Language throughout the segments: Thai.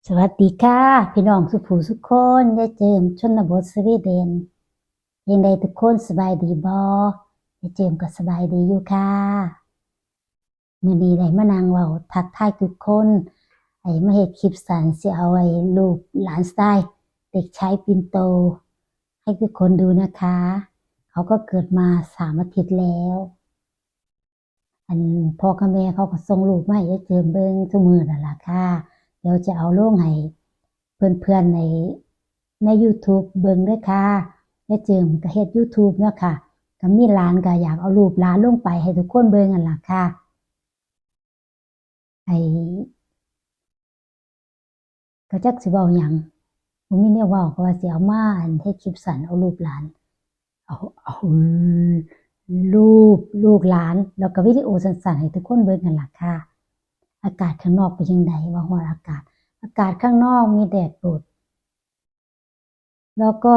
สวัสดีค่ะพี่น้องสุภูสุขคนยายเจิมชนบทสวีเดนยังไดทุกคนสบายดีบ่ยายเจิมก็สบายดีอยู่ค่ะมื้อนี้ได้มานั่งเว้าทักทายทุกคนมาเฮ็ดคลิปสั้นสิเอารูปหลานชายเด็กชายปิ่นโตให้ทุกคนดูนะคะเขาก็เกิดมา3 อาทิตย์แล้วพ่อกับแม่เขาก็ส่งรูปมาให้ยายเจิมเบิ่งซุมื้อนั่นล่ะค่ะเดี๋ยวจะเอาลงให้เพื่อนๆใน YouTube เบิ่งเด้อค่ะยายเจิมก็เฮ็ด YouTube เนาะค่ะก็มีหลานก็อยากเอารูปหลานลงไปให้ทุกคนเบิ่งนั่นล่ะค่ะไอ้ก็จักสิเว้าหยังบ่มีแนวเว้าก็ว่าสิเอามาเฮ็ดคลิปสั้นเอารูปหลานเอาลูกหลานแล้วก็วิดีโอสั้นๆให้ทุกคนเบิ่งนั่นล่ะค่ะอากาศข้างนอกเป็นจั่งใดว่าฮ้อนอากาศข้างนอกมีแดดโปรดแล้วก็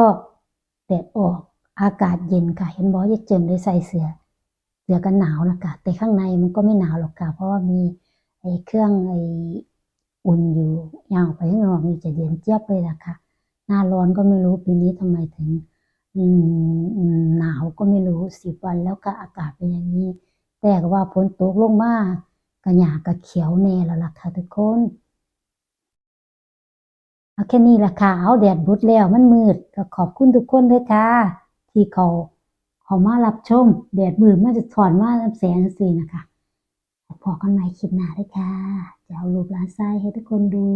แดดออกอากาศเย็นค่ะเห็นบ่ยายเจิมได้ใส่เสื้อกันหนาวน่ะค่ะแต่ข้างในมันก็ไม่หนาวหรอกค่ะเพราะว่ามีเครื่องอุ่นอยู่ย่างออกไปข้างนอกนี่จะเย็นเจี๊ยบเลยล่ะค่ะหน้าร้อนก็ไม่รู้ปีนี้ทำไมถึงหนาวก็ไม่รู้10 วันแล้วก็อากาศเป็นอย่างนี้แต่ก็ว่าฝนตกลงมาก็หญ้าก็เขียวแน่แล้วล่ะค่ะทุกคนเอาแค่นี้ล่ะค่ะเอาแดดบุดแล้วมันมืดก็ขอบคุณทุกคนด้วยค่ะที่เขามารับชมแดดมืดมันจะถอนมาแสงจังซี่น่ะค่ะพอกันใหม่คลิปหน้าเด้อค่ะจะเอารูปหลานชายให้ทุกคนดู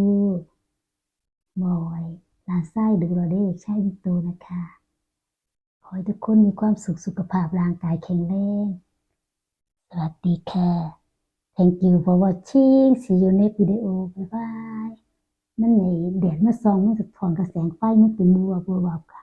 บ่อยหลานชายดูแล้วเด้อเด็กชายปิ่นโตนะคะขอให้ทุกคนมีความสุขสุขภาพร่างกายแข็งแรงสวัสดีค่ะ Thank you for watching see you next video bye bye มันแดดมาส่องมันสะท้อนกับแสงไฟมันเป็นบัวค่ะ